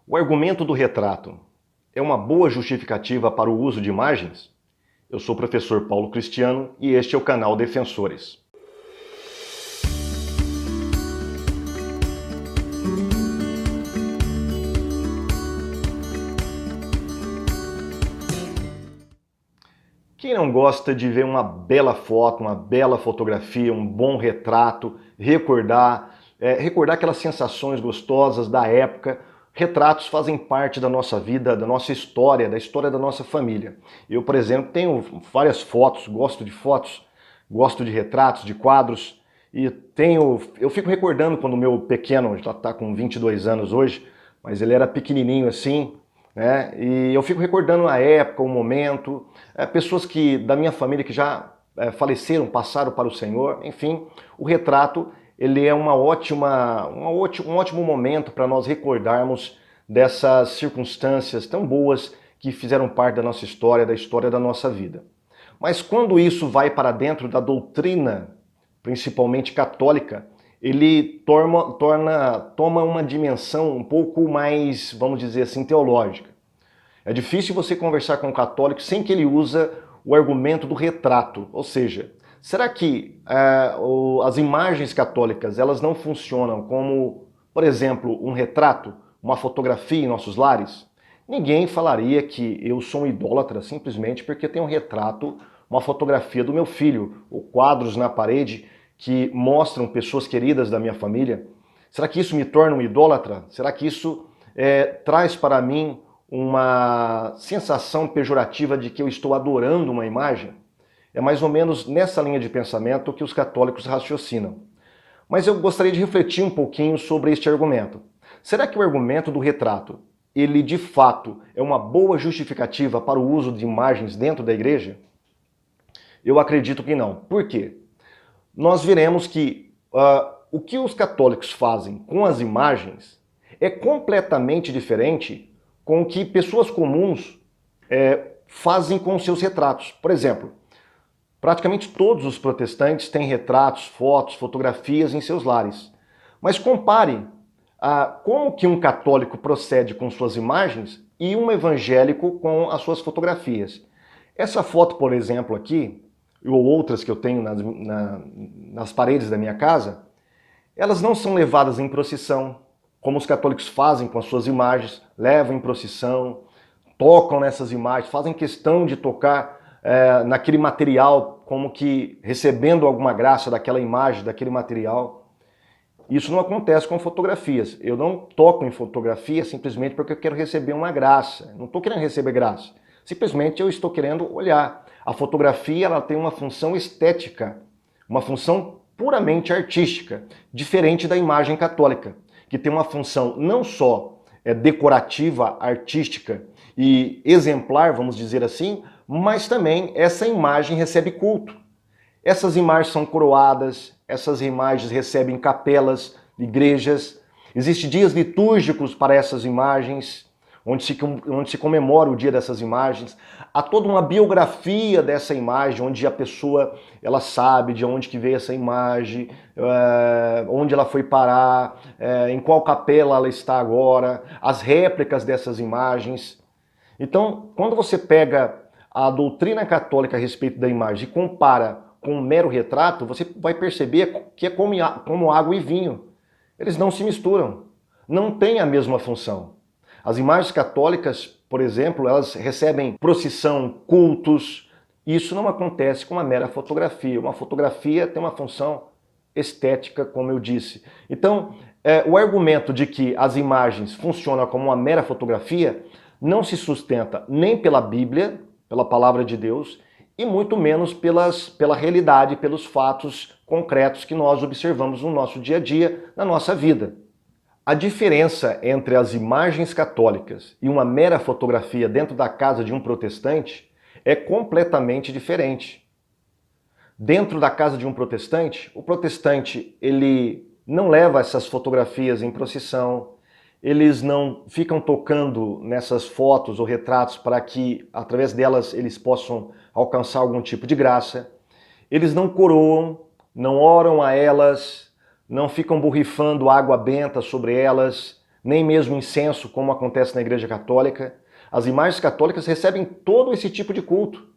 O argumento do retrato é uma boa justificativa para o uso de imagens? Eu sou o professor Paulo Cristiano e este é o canal Defensores. Quem não gosta de ver uma bela foto, uma bela fotografia, um bom retrato, recordar aquelas sensações gostosas da época? Retratos fazem parte da nossa vida, da nossa história, da história da nossa família. Eu, por exemplo, tenho várias fotos, gosto de retratos, de quadros, e eu fico recordando quando o meu pequeno, já está com 22 anos hoje, mas ele era pequenininho assim, né? E eu fico recordando a época, o momento, pessoas da minha família que já faleceram, passaram para o Senhor, enfim, o retrato ele é um ótimo momento para nós recordarmos dessas circunstâncias tão boas que fizeram parte da nossa história, da história da nossa vida. Mas quando isso vai para dentro da doutrina, principalmente católica, ele toma uma dimensão um pouco mais, vamos dizer assim, teológica. É difícil você conversar com um católico sem que ele use o argumento do retrato, ou seja, será que as imagens católicas elas não funcionam como, por exemplo, um retrato, uma fotografia em nossos lares? Ninguém falaria que eu sou um idólatra simplesmente porque tem um retrato, uma fotografia do meu filho, ou quadros na parede que mostram pessoas queridas da minha família. Será que isso me torna um idólatra? Será que isso traz para mim uma sensação pejorativa de que eu estou adorando uma imagem? É mais ou menos nessa linha de pensamento que os católicos raciocinam. Mas eu gostaria de refletir um pouquinho sobre este argumento. Será que o argumento do retrato, ele de fato é uma boa justificativa para o uso de imagens dentro da igreja? Eu acredito que não. Por quê? Nós veremos que o que os católicos fazem com as imagens é completamente diferente com o que pessoas comuns fazem com seus retratos. Por exemplo, praticamente todos os protestantes têm retratos, fotos, fotografias em seus lares. Mas compare como que um católico procede com suas imagens e um evangélico com as suas fotografias. Essa foto, por exemplo, aqui, ou outras que eu tenho nas paredes da minha casa, elas não são levadas em procissão, como os católicos fazem com as suas imagens, levam em procissão, tocam nessas imagens, fazem questão de tocar naquele material, como que recebendo alguma graça daquela imagem, daquele material. Isso não acontece com fotografias. Eu não toco em fotografia simplesmente porque eu quero receber uma graça. Não estou querendo receber graça. Simplesmente eu estou querendo olhar. A fotografia ela tem uma função estética, uma função puramente artística, diferente da imagem católica, que tem uma função não só decorativa, artística e exemplar, vamos dizer assim, mas também essa imagem recebe culto. Essas imagens são coroadas, essas imagens recebem capelas, igrejas, existem dias litúrgicos para essas imagens, onde se comemora o dia dessas imagens. Há toda uma biografia dessa imagem, onde a pessoa ela sabe de onde que veio essa imagem, onde ela foi parar, em qual capela ela está agora, as réplicas dessas imagens. Então, quando você pega a doutrina católica a respeito da imagem e compara com um mero retrato, você vai perceber que é como água e vinho. Eles não se misturam, não têm a mesma função. As imagens católicas, por exemplo, elas recebem procissão, cultos. Isso não acontece com uma mera fotografia. Uma fotografia tem uma função estética, como eu disse. Então, o argumento de que as imagens funcionam como uma mera fotografia não se sustenta nem pela Bíblia, pela palavra de Deus, e muito menos pela realidade, pelos fatos concretos que nós observamos no nosso dia a dia, na nossa vida. A diferença entre as imagens católicas e uma mera fotografia dentro da casa de um protestante é completamente diferente. Dentro da casa de um protestante, o protestante ele não leva essas fotografias em procissão, eles não ficam tocando nessas fotos ou retratos para que, através delas, eles possam alcançar algum tipo de graça. Eles não coroam, não oram a elas, não ficam borrifando água benta sobre elas, nem mesmo incenso, como acontece na Igreja Católica. As imagens católicas recebem todo esse tipo de culto.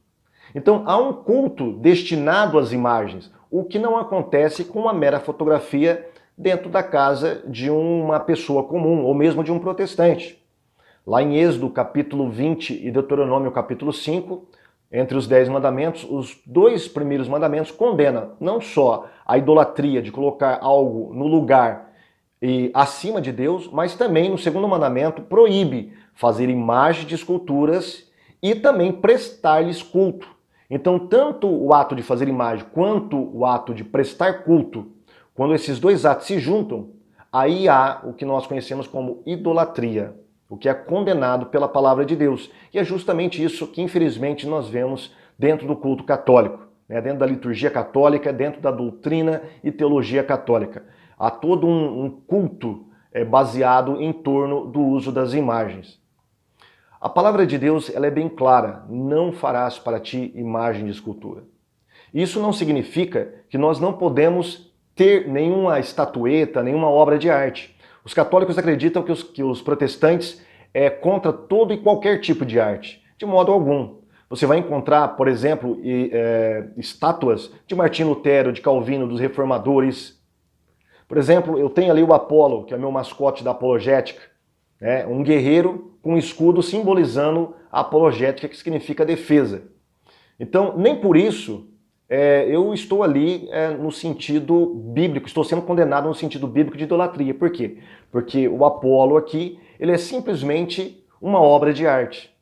Então há um culto destinado às imagens, o que não acontece com uma mera fotografia dentro da casa de uma pessoa comum, ou mesmo de um protestante. Lá em Êxodo capítulo 20 e Deuteronômio capítulo 5, entre os 10 mandamentos, os 2 primeiros mandamentos condenam não só a idolatria de colocar algo no lugar e acima de Deus, mas também no segundo mandamento proíbe fazer imagens de esculturas e também prestar-lhes culto. Então, tanto o ato de fazer imagem quanto o ato de prestar culto, quando esses dois atos se juntam, aí há o que nós conhecemos como idolatria, o que é condenado pela palavra de Deus. E é justamente isso que, infelizmente, nós vemos dentro do culto católico, né? Dentro da liturgia católica, dentro da doutrina e teologia católica. Há todo um culto baseado em torno do uso das imagens. A palavra de Deus ela é bem clara, não farás para ti imagem de escultura. Isso não significa que nós não podemos ter nenhuma estatueta, nenhuma obra de arte. Os católicos acreditam que os protestantes é contra todo e qualquer tipo de arte, de modo algum. Você vai encontrar, por exemplo, estátuas de Martinho Lutero, de Calvino, dos reformadores. Por exemplo, eu tenho ali o Apolo, que é meu mascote da apologética, um guerreiro com um escudo simbolizando a apologética, que significa defesa. Então, nem por isso eu estou ali no sentido bíblico, estou sendo condenado no sentido bíblico de idolatria. Por quê? Porque o Apolo aqui, ele é simplesmente uma obra de arte.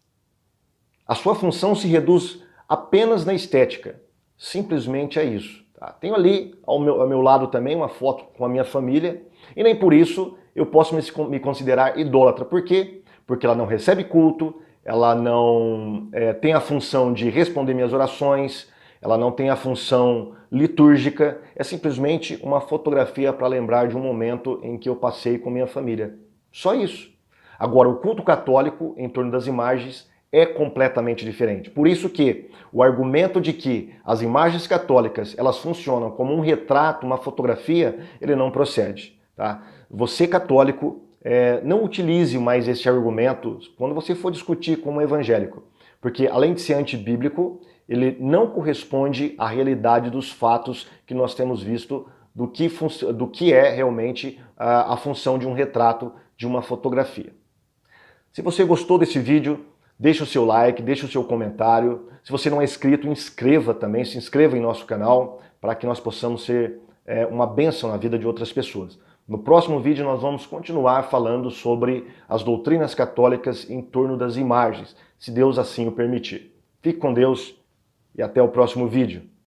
A sua função se reduz apenas na estética, simplesmente é isso. Tá? Tenho ali ao meu lado também uma foto com a minha família, e nem por isso eu posso me considerar idólatra. Por quê? Porque ela não recebe culto, ela não tem a função de responder minhas orações, ela não tem a função litúrgica, é simplesmente uma fotografia para lembrar de um momento em que eu passei com minha família. Só isso. Agora, o culto católico em torno das imagens é completamente diferente. Por isso que o argumento de que as imagens católicas elas funcionam como um retrato, uma fotografia, ele não procede. Tá? Você católico, não utilize mais esse argumento quando você for discutir com um evangélico, porque além de ser antibíblico, ele não corresponde à realidade dos fatos que nós temos visto do que é realmente a função de um retrato, de uma fotografia. Se você gostou desse vídeo, deixa o seu like, deixa o seu comentário. Se você não é inscrito, inscreva também, se inscreva em nosso canal para que nós possamos ser uma bênção na vida de outras pessoas. No próximo vídeo nós vamos continuar falando sobre as doutrinas católicas em torno das imagens, se Deus assim o permitir. Fique com Deus e até o próximo vídeo.